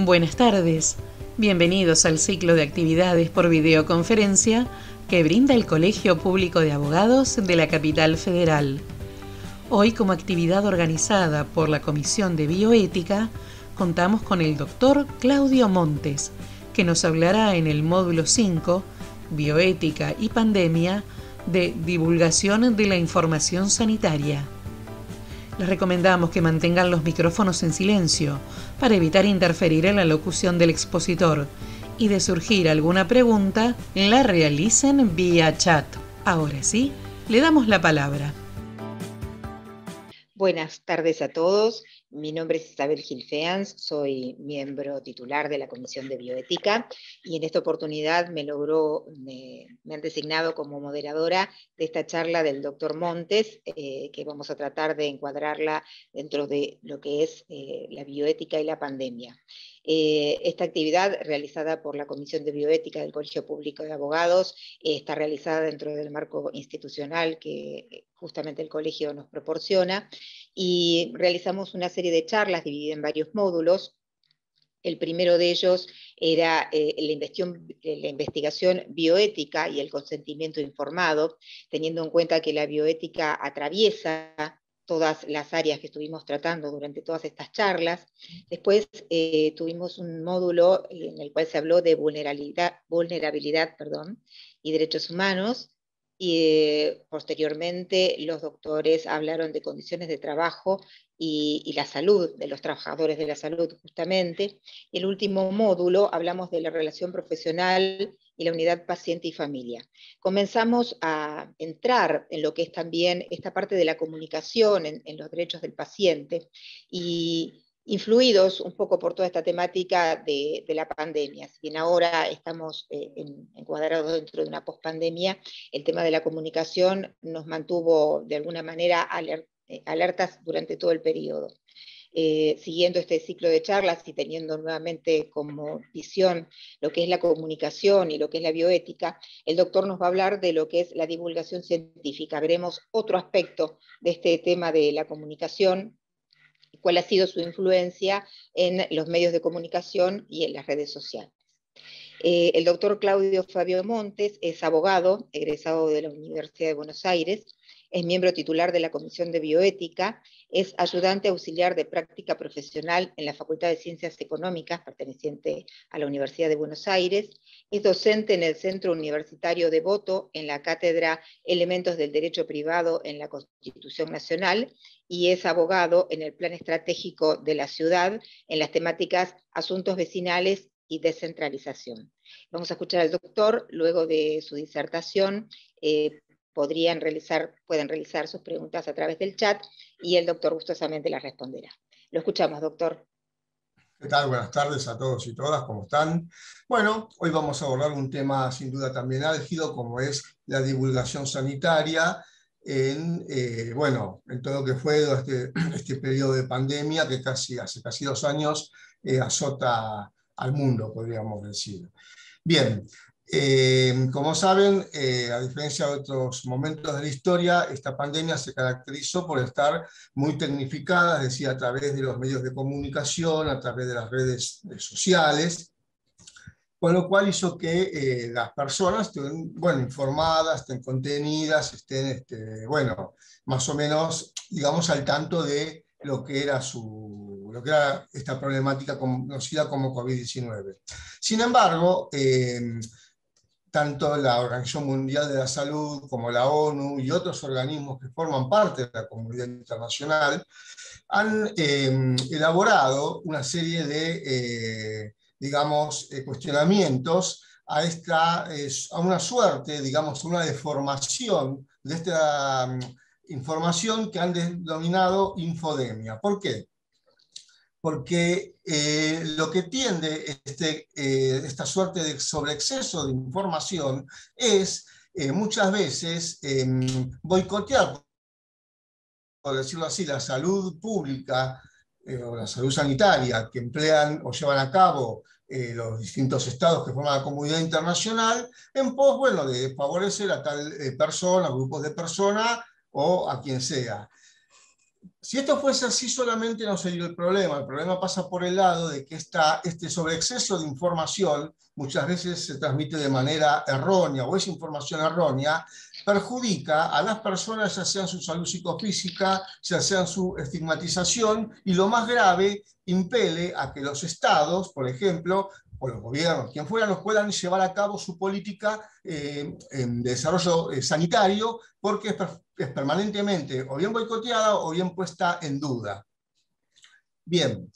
Buenas tardes, bienvenidos al ciclo de actividades por videoconferencia que brinda el Colegio Público de Abogados de la Capital Federal. Hoy, como actividad organizada por la Comisión de Bioética, contamos con el doctor Claudio Montes, que nos hablará en el módulo 5, Bioética y Pandemia, de divulgación de la información sanitaria. Les recomendamos que mantengan los micrófonos en silencio para evitar interferir en la locución del expositor y de surgir alguna pregunta, la realicen vía chat. Ahora sí, le damos la palabra. Buenas tardes a todos. Mi nombre es Isabel Gilfeans, soy miembro titular de la Comisión de Bioética y en esta oportunidad me han designado como moderadora de esta charla del doctor Montes, que vamos a tratar de encuadrarla dentro de lo que es la bioética y la pandemia. Esta actividad realizada por la Comisión de Bioética del Colegio Público de Abogados está realizada dentro del marco institucional que justamente el colegio nos proporciona y realizamos una serie de charlas divididas en varios módulos. El primero de ellos era la investigación bioética y el consentimiento informado, teniendo en cuenta que la bioética atraviesa todas las áreas que estuvimos tratando durante todas estas charlas. Después tuvimos un módulo en el cual se habló de vulnerabilidad y derechos humanos, y posteriormente los doctores hablaron de condiciones de trabajo y la salud de los trabajadores de la salud justamente. El último módulo hablamos de la relación profesional y la unidad paciente y familia. Comenzamos a entrar en lo que es también esta parte de la comunicación en los derechos del paciente y influidos un poco por toda esta temática de la pandemia. Si bien ahora estamos encuadrados dentro de una pospandemia, el tema de la comunicación nos mantuvo de alguna manera alertas durante todo el periodo. Siguiendo este ciclo de charlas y teniendo nuevamente como visión lo que es la comunicación y lo que es la bioética, el doctor nos va a hablar de lo que es la divulgación científica. Veremos otro aspecto de este tema de la comunicación, cuál ha sido su influencia en los medios de comunicación y en las redes sociales. El doctor Claudio Fabio Montes es abogado, egresado de la Universidad de Buenos Aires, es miembro titular de la Comisión de Bioética, es ayudante auxiliar de práctica profesional en la Facultad de Ciencias Económicas, perteneciente a la Universidad de Buenos Aires, es docente en el Centro Universitario Devoto, en la cátedra Elementos del Derecho Privado en la Constitución Nacional, y es abogado en el Plan Estratégico de la Ciudad, en las temáticas Asuntos Vecinales y Descentralización. Vamos a escuchar al doctor, luego de su disertación, pueden realizar sus preguntas a través del chat y el doctor gustosamente las responderá. Lo escuchamos, doctor. ¿Qué tal? Buenas tardes a todos y todas, ¿cómo están? Bueno, hoy vamos a abordar un tema sin duda también álgido, como es la divulgación sanitaria en todo lo que fue este periodo de pandemia que hace casi 2 años azota al mundo, podríamos decir. Bien, como saben, a diferencia de otros momentos de la historia, esta pandemia se caracterizó por estar muy tecnificada, es decir, a través de los medios de comunicación, a través de las redes sociales, con lo cual hizo que las personas estén informadas, estén contenidas, estén más o menos, digamos, al tanto de lo que era esta problemática conocida como COVID-19. Sin embargo, tanto la Organización Mundial de la Salud como la ONU y otros organismos que forman parte de la comunidad internacional han elaborado una serie de, cuestionamientos a una suerte, digamos, una deformación de esta información que han denominado infodemia. ¿Por qué? Porque lo que tiende esta suerte de sobreexceso de información es muchas veces boicotear, por decirlo así, la salud pública o la salud sanitaria que emplean o llevan a cabo los distintos estados que forman la comunidad internacional en pos, de favorecer a tal persona, grupos de personas o a quien sea. Si esto fuese así, solamente no sería el problema pasa por el lado de que este sobreexceso de información muchas veces se transmite de manera errónea o es información errónea, perjudica a las personas, ya sea en su salud psicofísica, ya sea en su estigmatización, y lo más grave, impele a que los estados, por ejemplo, o los gobiernos, quien fuera, no puedan llevar a cabo su política de desarrollo sanitario, porque es permanentemente o bien boicoteada o bien puesta en duda. Bien,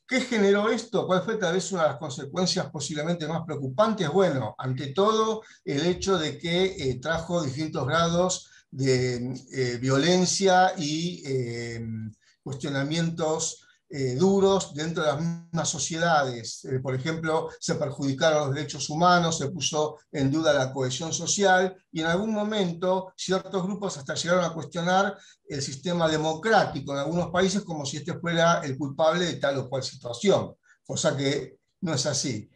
¿qué generó esto? ¿Cuál fue tal vez una de las consecuencias posiblemente más preocupantes? Bueno, ante todo, el hecho de que trajo distintos grados de violencia y cuestionamientos duros dentro de las mismas sociedades. Por ejemplo, se perjudicaron los derechos humanos, se puso en duda la cohesión social, y en algún momento ciertos grupos hasta llegaron a cuestionar el sistema democrático en algunos países como si este fuera el culpable de tal o cual situación, cosa que no es así.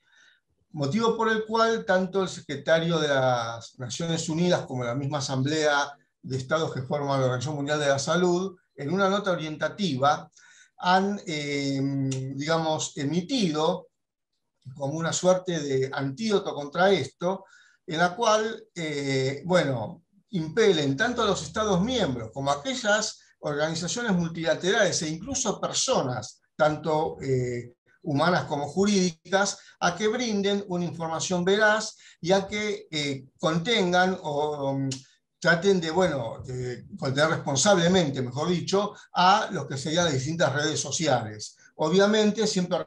Motivo por el cual tanto el secretario de las Naciones Unidas como la misma Asamblea de Estados que forman la Organización Mundial de la Salud, en una nota orientativa, han, digamos, emitido como una suerte de antídoto contra esto, en la cual, bueno, impelen tanto a los Estados miembros como a aquellas organizaciones multilaterales e incluso personas, tanto humanas como jurídicas, a que brinden una información veraz y a que contengan o traten de, bueno, de contener responsablemente, mejor dicho, a los que serían las distintas redes sociales. Obviamente, siempre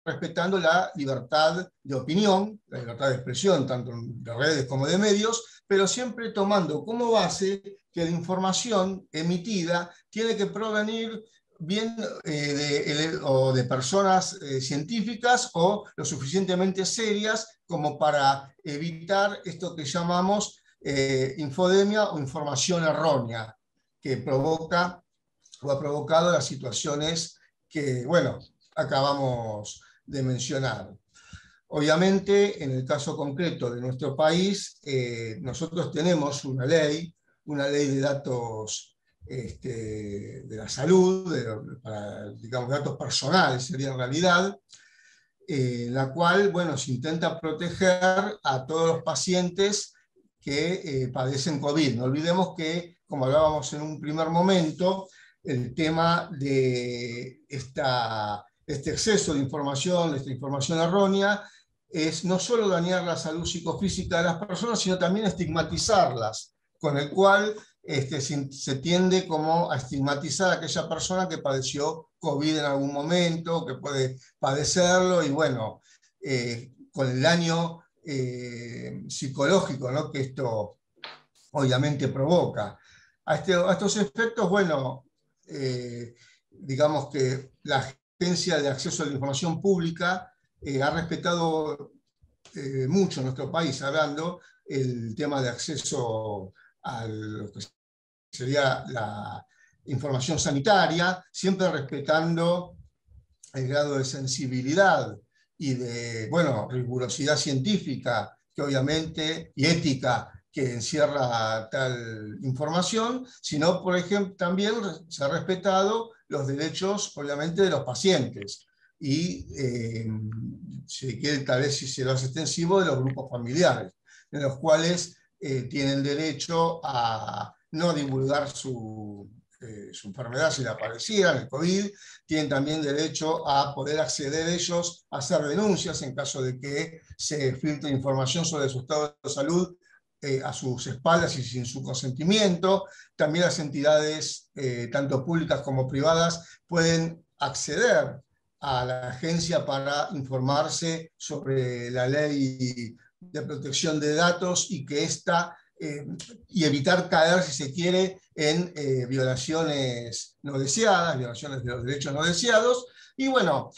respetando la libertad de opinión, la libertad de expresión, tanto de redes como de medios, pero siempre tomando como base que la información emitida tiene que provenir bien de personas científicas o lo suficientemente serias como para evitar esto que llamamos infodemia o información errónea, que provoca o ha provocado las situaciones que, bueno, acabamos de mencionar. Obviamente, en el caso concreto de nuestro país, nosotros tenemos una ley de datos de la salud, para, digamos, datos personales sería en realidad, la cual, bueno, se intenta proteger a todos los pacientes que padecen COVID. No olvidemos que, como hablábamos en un primer momento, el tema de este exceso de información, de esta información errónea, es no solo dañar la salud psicofísica de las personas, sino también estigmatizarlas, con el cual se tiende como a estigmatizar a aquella persona que padeció COVID en algún momento, que puede padecerlo, y bueno, con el daño psicológico, ¿no?, que esto obviamente provoca. A estos efectos, bueno, digamos que la Agencia de Acceso a la Información Pública ha respetado mucho en nuestro país, hablando el tema de acceso a lo que sería la información sanitaria, siempre respetando el grado de sensibilidad y de, bueno, rigurosidad científica, que obviamente, y ética, que encierra tal información, sino, por ejemplo, también se ha respetado los derechos, obviamente, de los pacientes, y si quiere, tal vez si se lo hace extensivo, de los grupos familiares, en los cuales tienen derecho a no divulgar su enfermedad si la padecieran, el COVID, tienen también derecho a poder acceder ellos a hacer denuncias en caso de que se filtre información sobre su estado de salud a sus espaldas y sin su consentimiento. También las entidades, tanto públicas como privadas, pueden acceder a la agencia para informarse sobre la ley de protección de datos y que esta y evitar caer, si se quiere, en violaciones no deseadas, violaciones de los derechos no deseados. Y bueno,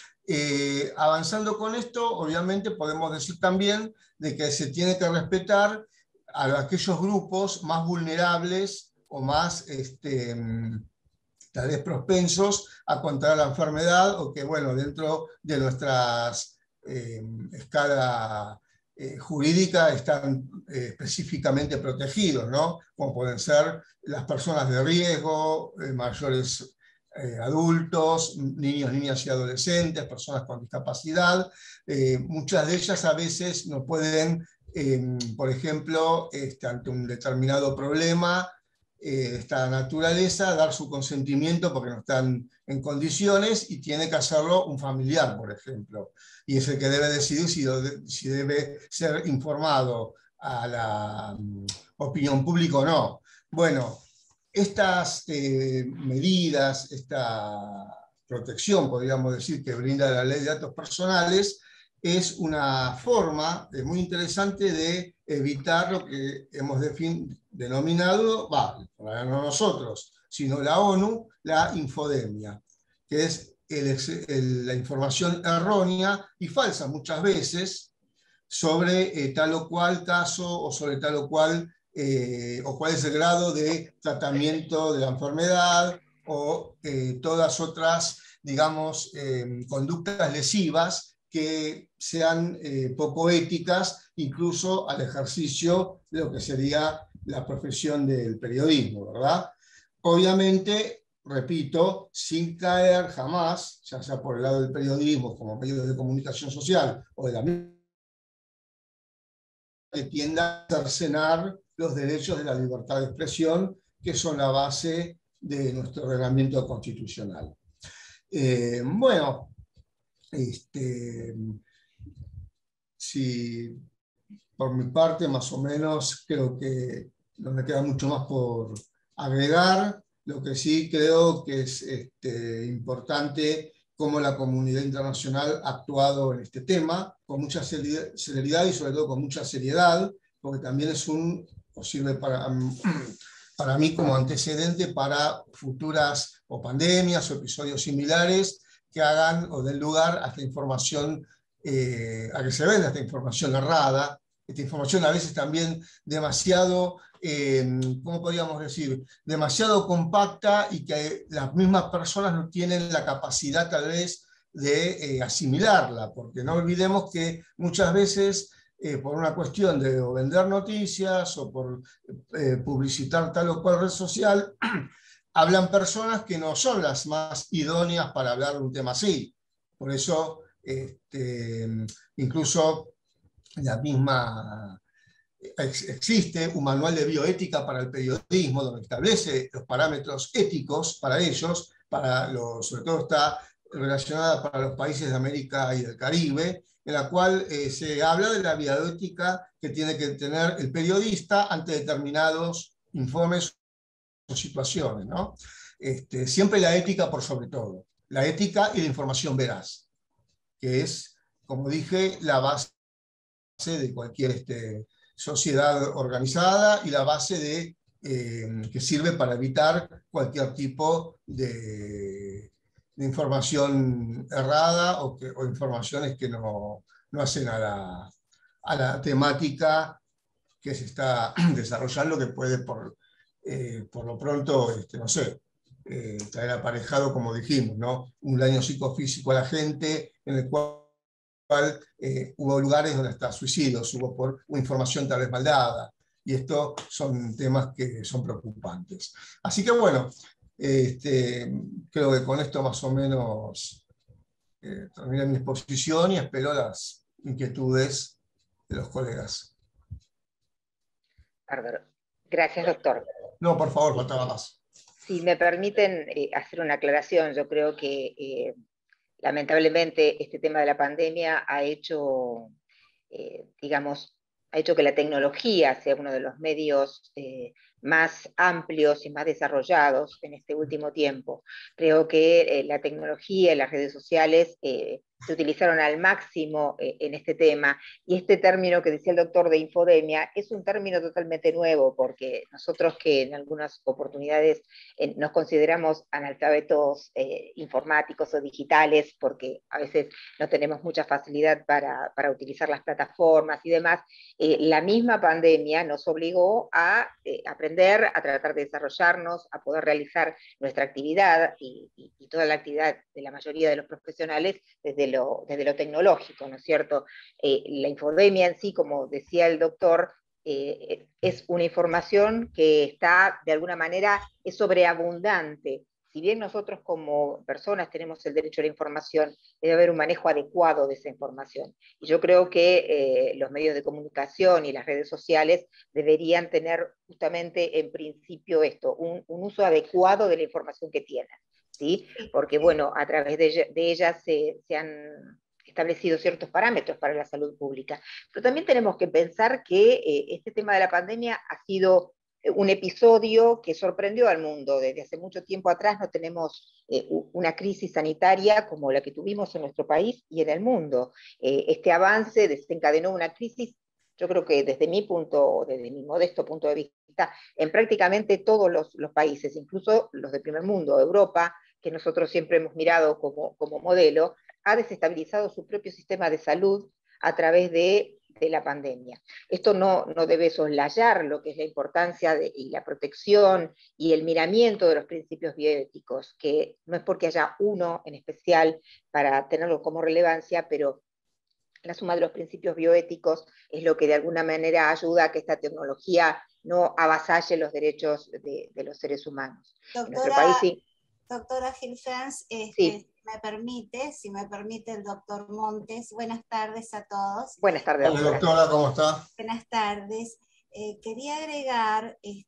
avanzando con esto, obviamente podemos decir también de que se tiene que respetar a aquellos grupos más vulnerables o más tal vez propensos a contraer la enfermedad, o que, bueno, dentro de nuestras escala jurídica están específicamente protegidos, ¿no? Como pueden ser las personas de riesgo, mayores adultos, niños, niñas y adolescentes, personas con discapacidad. Muchas de ellas a veces no pueden, por ejemplo, ante un determinado problema de esta naturaleza, dar su consentimiento porque no están en condiciones y tiene que hacerlo un familiar, por ejemplo. Y es el que debe decidir si debe ser informado a la opinión pública o no. Bueno, estas medidas, esta protección, podríamos decir, que brinda la Ley de Datos Personales, es una forma muy interesante de evitar lo que hemos denominado, no nosotros, sino la ONU, la infodemia, que es la información errónea y falsa muchas veces sobre tal o cual caso o sobre tal o cual o cuál es el grado de tratamiento de la enfermedad o todas otras, digamos, conductas lesivas que sean poco éticas, incluso al ejercicio de lo que sería la profesión del periodismo, ¿verdad? Obviamente, repito, sin caer jamás, ya sea por el lado del periodismo como medio de comunicación social o de la misma, que tienda a cercenar los derechos de la libertad de expresión, que son la base de nuestro ordenamiento constitucional. Bueno, si por mi parte más o menos creo que no me queda mucho más por agregar. Lo que sí creo que es importante cómo la comunidad internacional ha actuado en este tema, con mucha celeridad y sobre todo con mucha seriedad, porque también sirve para mí como antecedente para futuras o pandemias o episodios similares que hagan o den lugar a esta información, a que se venda esta información errada, esta información a veces también demasiado, ¿cómo podríamos decir? Demasiado compacta y que las mismas personas no tienen la capacidad tal vez de asimilarla, porque no olvidemos que muchas veces por una cuestión de o vender noticias o por publicitar tal o cual red social, hablan personas que no son las más idóneas para hablar de un tema así. Por eso, incluso la misma, existe un manual de bioética para el periodismo donde establece los parámetros éticos para ellos, sobre todo está relacionada para los países de América y del Caribe, en la cual se habla de la bioética que tiene que tener el periodista ante determinados informes o situaciones, ¿no? Siempre la ética por sobre todo, la ética y la información veraz, que es, como dije, la base de cualquier sociedad organizada y la base que sirve para evitar cualquier tipo de información errada o informaciones que no hacen a la temática que se está desarrollando, que puede por lo pronto, no sé, traer aparejado, como dijimos, ¿no? Un daño psicofísico a la gente, en el cual hubo lugares donde hasta suicidios, hubo por información tal vez mal dada, y estos son temas que son preocupantes. Así que bueno, creo que con esto más o menos terminé mi exposición y espero las inquietudes de los colegas. Bárbaro. Gracias, doctor. No, por favor, faltaba más. Si me permiten hacer una aclaración, yo creo que lamentablemente este tema de la pandemia ha hecho, digamos, ha hecho que la tecnología sea uno de los medios más amplios y más desarrollados en este último tiempo. Creo que la tecnología y las redes sociales se utilizaron al máximo en este tema, y este término que decía el doctor de infodemia es un término totalmente nuevo, porque nosotros que en algunas oportunidades nos consideramos analfabetos informáticos o digitales, porque a veces no tenemos mucha facilidad para utilizar las plataformas y demás, la misma pandemia nos obligó a aprender, a tratar de desarrollarnos, a poder realizar nuestra actividad y toda la actividad de la mayoría de los profesionales desde desde lo tecnológico, ¿no es cierto? La infodemia en sí, como decía el doctor, es una información que está, de alguna manera, es sobreabundante. Si bien nosotros como personas tenemos el derecho a la información, debe haber un manejo adecuado de esa información. Y yo creo que los medios de comunicación y las redes sociales deberían tener justamente en principio esto, un uso adecuado de la información que tienen, ¿sí? Porque bueno, a través de ellas se han establecido ciertos parámetros para la salud pública. Pero también tenemos que pensar que este tema de la pandemia ha sido un episodio que sorprendió al mundo. Desde hace mucho tiempo atrás no tenemos una crisis sanitaria como la que tuvimos en nuestro país y en el mundo. Este avance desencadenó una crisis, yo creo que desde mi modesto punto de vista, en prácticamente todos los países, incluso los del primer mundo. Europa, que nosotros siempre hemos mirado como modelo, ha desestabilizado su propio sistema de salud a través de la pandemia. Esto no debe soslayar lo que es la importancia y la protección y el miramiento de los principios bioéticos, que no es porque haya uno en especial para tenerlo como relevancia, pero la suma de los principios bioéticos es lo que de alguna manera ayuda a que esta tecnología no avasalle los derechos de los seres humanos. En nuestro país sí. Doctora Hilfens, Sí. si me permite el doctor Montes, buenas tardes a todos. Buenas tardes, doctora. Hola, doctora, ¿cómo está? Buenas tardes. Quería agregar en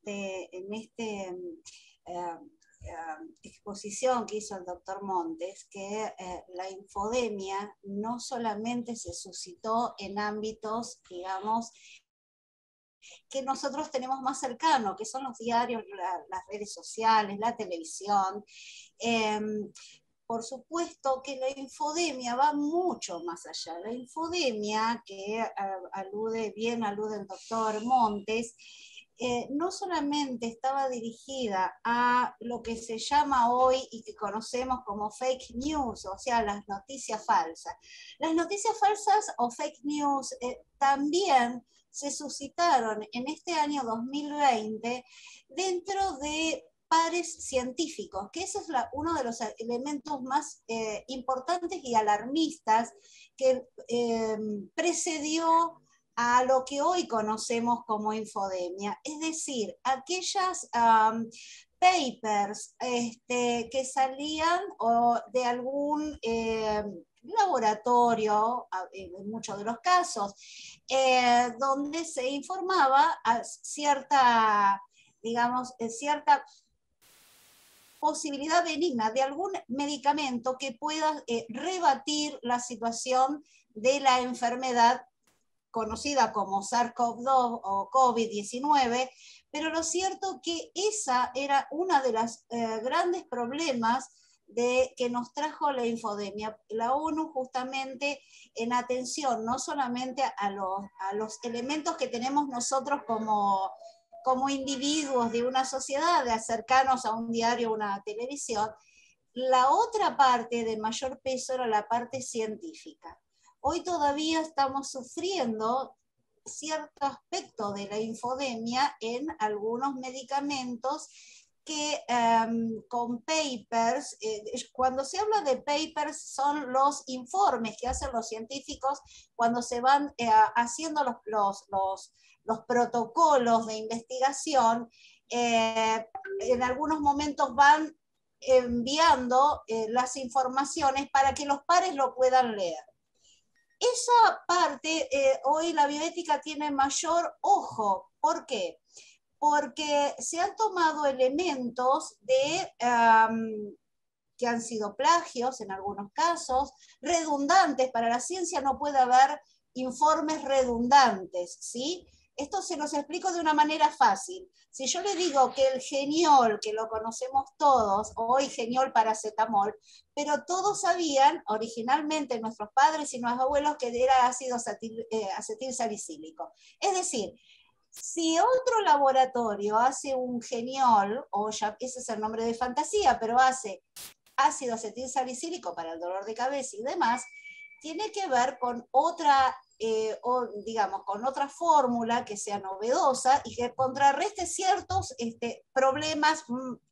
exposición que hizo el doctor Montes, que la infodemia no solamente se suscitó en ámbitos, digamos, que nosotros tenemos más cercano, que son los diarios, las redes sociales, la televisión. Por supuesto que la infodemia va mucho más allá. La infodemia, que alude el doctor Montes, no solamente estaba dirigida a lo que se llama hoy y que conocemos como fake news, o sea, las noticias falsas. Las noticias falsas o fake news también se suscitaron en este año 2020 dentro de pares científicos, que ese es uno de los elementos más importantes y alarmistas que precedió a lo que hoy conocemos como infodemia, es decir, aquellas papers que salían de algún laboratorio, en muchos de los casos, donde se informaba a cierta posibilidad benigna de algún medicamento que pueda rebatir la situación de la enfermedad conocida como SARS-CoV-2 o COVID-19, pero lo cierto que esa era una de las grandes problemas que nos trajo la infodemia. La ONU justamente en atención no solamente a los elementos que tenemos nosotros como individuos de una sociedad, de acercarnos a un diario o una televisión, la otra parte de mayor peso era la parte científica. Hoy todavía estamos sufriendo cierto aspecto de la infodemia en algunos medicamentos que con papers, cuando se habla de papers son los informes que hacen los científicos cuando se van haciendo los protocolos de investigación, en algunos momentos van enviando las informaciones para que los pares lo puedan leer. Esa parte, hoy la bioética tiene mayor ojo. ¿Por qué? Porque se han tomado elementos que han sido plagios en algunos casos, redundantes. Para la ciencia no puede haber informes redundantes, ¿sí? Esto se los explico de una manera fácil. Si yo le digo que el Geniol, que lo conocemos todos, hoy Geniol paracetamol, pero todos sabían, originalmente nuestros padres y nuestros abuelos, que era ácido acetil salicílico. Es decir, si otro laboratorio hace un Geniol, o ya ese es el nombre de fantasía, pero hace ácido acetil salicílico para el dolor de cabeza y demás, tiene que ver con otra con otra fórmula que sea novedosa y que contrarreste ciertos problemas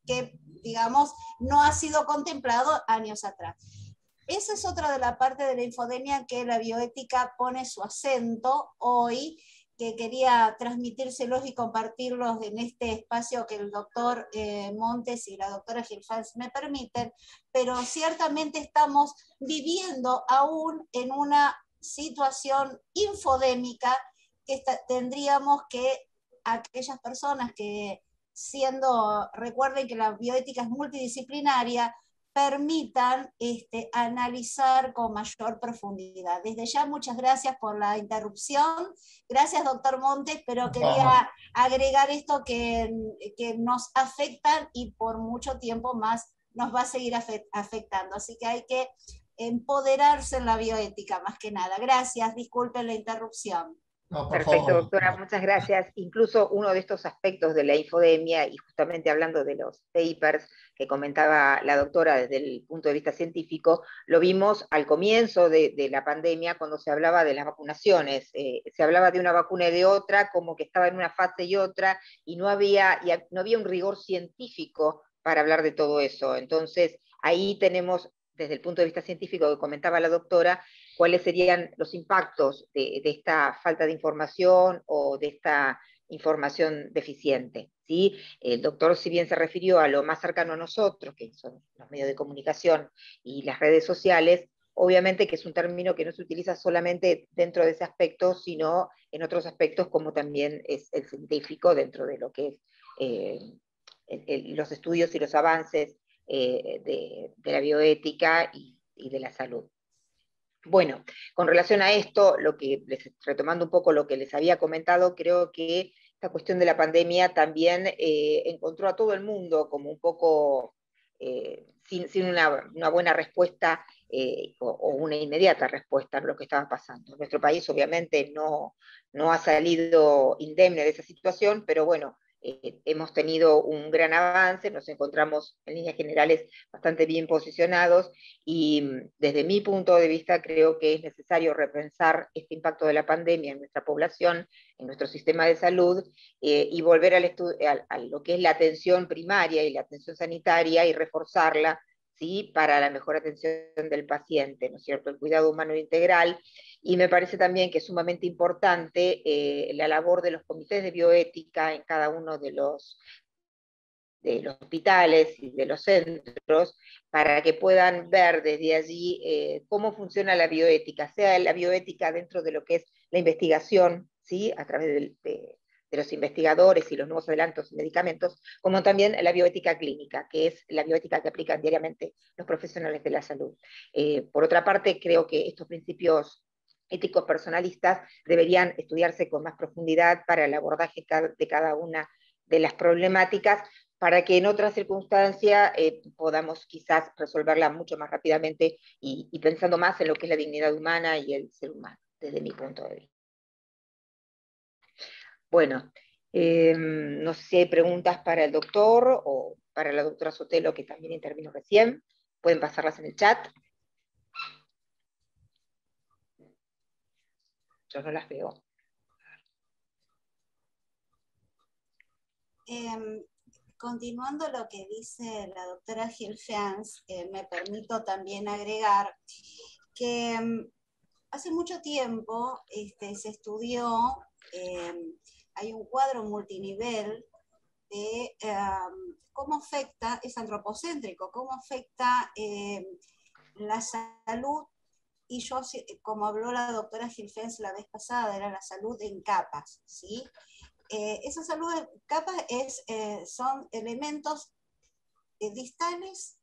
que, digamos, no ha sido contemplado años atrás. esa es otra de la parte de la infodemia que la bioética pone su acento hoy, que quería transmitírselos y compartirlos en este espacio que el doctor Montes y la doctora Gilfans me permiten, pero ciertamente estamos viviendo aún en una situación infodémica que tendríamos que aquellas personas que recuerden que la bioética es multidisciplinaria, permitan analizar con mayor profundidad. Desde ya, muchas gracias por la interrupción. Gracias, doctor Montes, pero quería agregar esto que nos afecta y por mucho tiempo más nos va a seguir afectando. Así que hay que empoderarse en la bioética, más que nada. Gracias, disculpen la interrupción. No, por Perfecto, favor. doctora, muchas gracias. Incluso uno de estos aspectos de la infodemia, y justamente hablando de los papers que comentaba la doctora desde el punto de vista científico, lo vimos al comienzo de la pandemia cuando se hablaba de las vacunaciones. Se hablaba de una vacuna y de otra, como que estaba en una fase y otra, y no había un rigor científico para hablar de todo eso. Entonces, ahí tenemos, desde el punto de vista científico que comentaba la doctora, cuáles serían los impactos de esta falta de información o de esta información deficiente. ¿Sí? El doctor, si bien se refirió a lo más cercano a nosotros, que son los medios de comunicación y las redes sociales, obviamente que es un término que no se utiliza solamente dentro de ese aspecto, sino en otros aspectos como también es el científico dentro de lo que es los estudios y los avances de la bioética y de la salud. Bueno, con relación a esto, retomando un poco lo que les había comentado, creo que esta cuestión de la pandemia también encontró a todo el mundo como un poco sin una buena respuesta o una inmediata respuesta a lo que estaba pasando. Nuestro país obviamente no ha salido indemne de esa situación, pero bueno, hemos tenido un gran avance, nos encontramos en líneas generales bastante bien posicionados y desde mi punto de vista creo que es necesario repensar este impacto de la pandemia en nuestra población, en nuestro sistema de salud y volver a lo que es la atención primaria y la atención sanitaria y reforzarla, ¿sí? Para la mejor atención del paciente, ¿no es cierto? El cuidado humano integral. Y me parece también que es sumamente importante la labor de los comités de bioética en cada uno de los hospitales y de los centros, para que puedan ver desde allí cómo funciona la bioética, sea la bioética dentro de lo que es la investigación, ¿sí? A través de los investigadores y los nuevos adelantos en medicamentos, como también la bioética clínica, que es la bioética que aplican diariamente los profesionales de la salud. Por otra parte, creo que estos principios éticos personalistas deberían estudiarse con más profundidad para el abordaje de cada una de las problemáticas, para que en otra circunstancia podamos quizás resolverla mucho más rápidamente y pensando más en lo que es la dignidad humana y el ser humano, desde mi punto de vista. Bueno, no sé si hay preguntas para el doctor o para la doctora Sotelo, que también intervino recién. Pueden pasarlas en el chat. Yo no las veo. Continuando lo que dice la doctora Gilfans, me permito también agregar que hace mucho tiempo se estudió, hay un cuadro multinivel de cómo afecta, es antropocéntrico, cómo afecta la salud, y yo, como habló la doctora Gilfans la vez pasada, era la salud en capas, ¿sí? Esa salud en capas son elementos distales,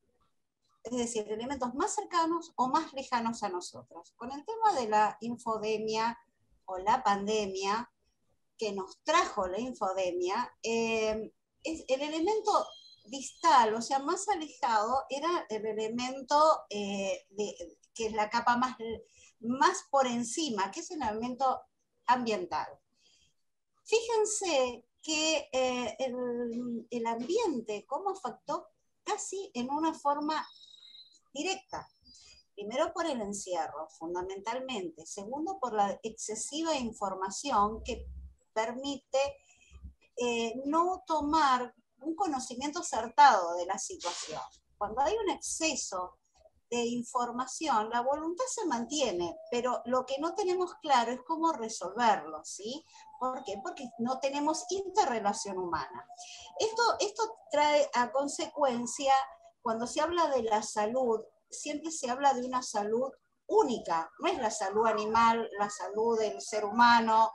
es decir, elementos más cercanos o más lejanos a nosotros. Con el tema de la infodemia o la pandemia que nos trajo la infodemia, es el elemento distal, o sea, más alejado, era el elemento que es la capa más por encima, que es el elemento ambiental. Fíjense que el ambiente, cómo afectó casi en una forma directa. Primero por el encierro, fundamentalmente. Segundo, por la excesiva información que permite no tomar un conocimiento acertado de la situación. Cuando hay un exceso de información, la voluntad se mantiene, pero lo que no tenemos claro es cómo resolverlo, ¿sí? ¿Por qué? Porque no tenemos interrelación humana. Esto trae a consecuencia, cuando se habla de la salud, siempre se habla de una salud única, no es la salud animal, la salud del ser humano,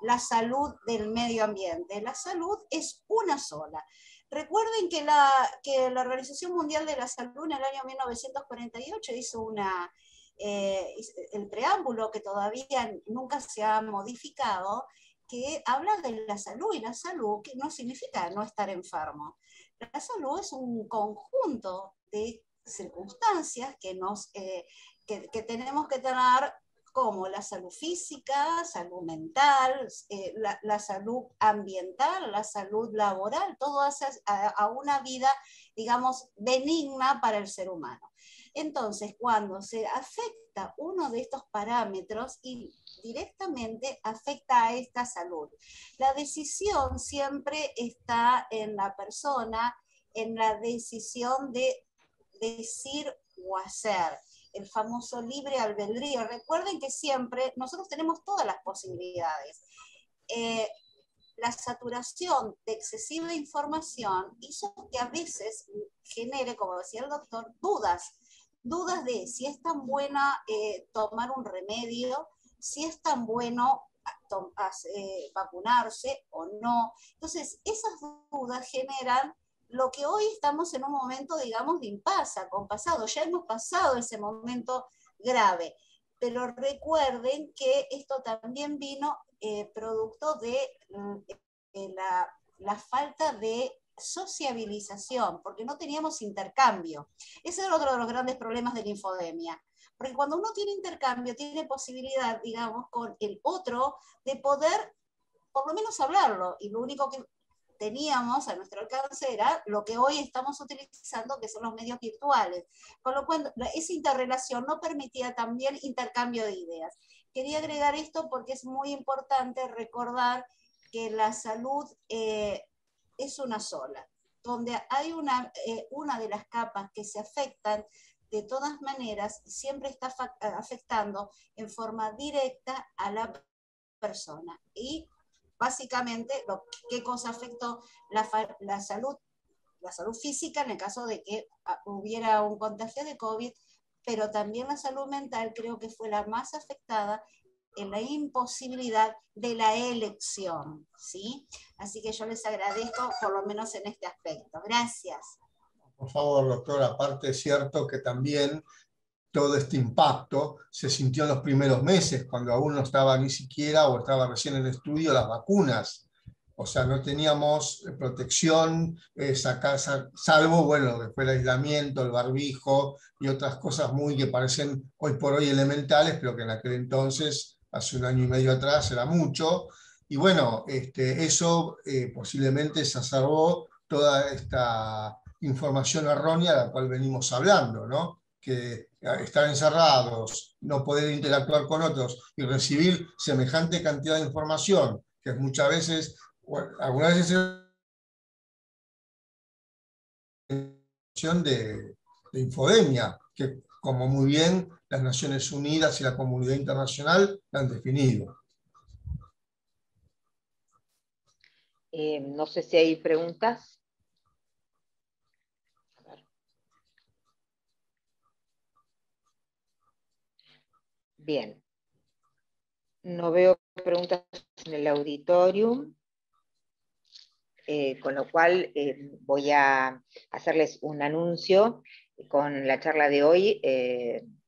la salud del medio ambiente. La salud es una sola. Recuerden que la Organización Mundial de la Salud en el año 1948 hizo el preámbulo, que todavía nunca se ha modificado, que habla de la salud, y la salud que no significa no estar enfermo. La salud es un conjunto de circunstancias que tenemos que tener, como la salud física, salud mental, la salud ambiental, la salud laboral, todo hace a una vida, digamos, benigna para el ser humano. Entonces, cuando se afecta uno de estos parámetros, y directamente afecta a esta salud, la decisión siempre está en la persona, en la decisión de decir o hacer, el famoso libre albedrío. Recuerden que siempre nosotros tenemos todas las posibilidades. La saturación de excesiva información hizo que a veces genere, como decía el doctor, dudas de si es tan buena tomar un remedio, si es tan bueno vacunarse o no. Entonces, esas dudas generan lo que hoy estamos en un momento, digamos, de impasse, acompasado. Ya hemos pasado ese momento grave, pero recuerden que esto también vino producto de la falta de sociabilización, porque no teníamos intercambio. Ese era otro de los grandes problemas de la infodemia, porque cuando uno tiene intercambio, tiene posibilidad, digamos, con el otro de poder por lo menos hablarlo, y lo único que teníamos a nuestro alcance era lo que hoy estamos utilizando, que son los medios virtuales. Con lo cual, esa interrelación no permitía también intercambio de ideas. Quería agregar esto porque es muy importante recordar que la salud es una sola, donde hay una de las capas que se afectan, de todas maneras, siempre está afectando en forma directa a la persona. Y básicamente, ¿qué cosa afectó la salud física en el caso de que hubiera un contagio de COVID, pero también la salud mental creo que fue la más afectada en la imposibilidad de la elección, ¿sí? Así que yo les agradezco, por lo menos en este aspecto. Gracias. Por favor, doctora, aparte es cierto que también todo este impacto se sintió en los primeros meses, cuando aún no estaba ni siquiera, o estaba recién en estudio, las vacunas. O sea, no teníamos protección, salvo, bueno, lo que fue el aislamiento, el barbijo y otras cosas muy que parecen hoy por hoy elementales, pero que en aquel entonces, hace un año y medio atrás, era mucho. Y bueno, eso posiblemente exacerbó toda esta información errónea de la cual venimos hablando, ¿no? Que estar encerrados, no poder interactuar con otros y recibir semejante cantidad de información, que muchas veces, bueno, algunas veces es de infodemia, que como muy bien las Naciones Unidas y la comunidad internacional la han definido. No sé si hay preguntas. Bien. No veo preguntas en el auditorium, con lo cual voy a hacerles un anuncio. Con la charla de hoy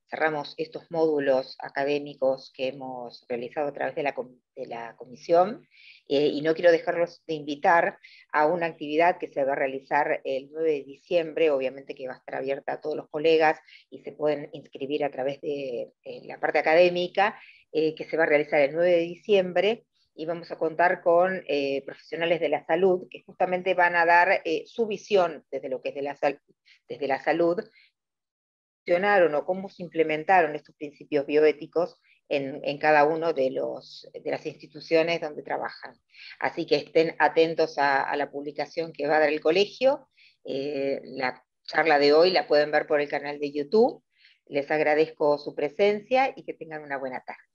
cerramos estos módulos académicos que hemos realizado a través de la comisión, y no quiero dejarlos de invitar a una actividad que se va a realizar el 9 de diciembre, obviamente que va a estar abierta a todos los colegas y se pueden inscribir a través de la parte académica, que se va a realizar el 9 de diciembre, y vamos a contar con profesionales de la salud que justamente van a dar su visión desde lo que es desde la salud, o cómo se implementaron estos principios bioéticos en cada uno de las instituciones donde trabajan. Así que estén atentos a la publicación que va a dar el colegio. La charla de hoy la pueden ver por el canal de YouTube. Les agradezco su presencia y que tengan una buena tarde.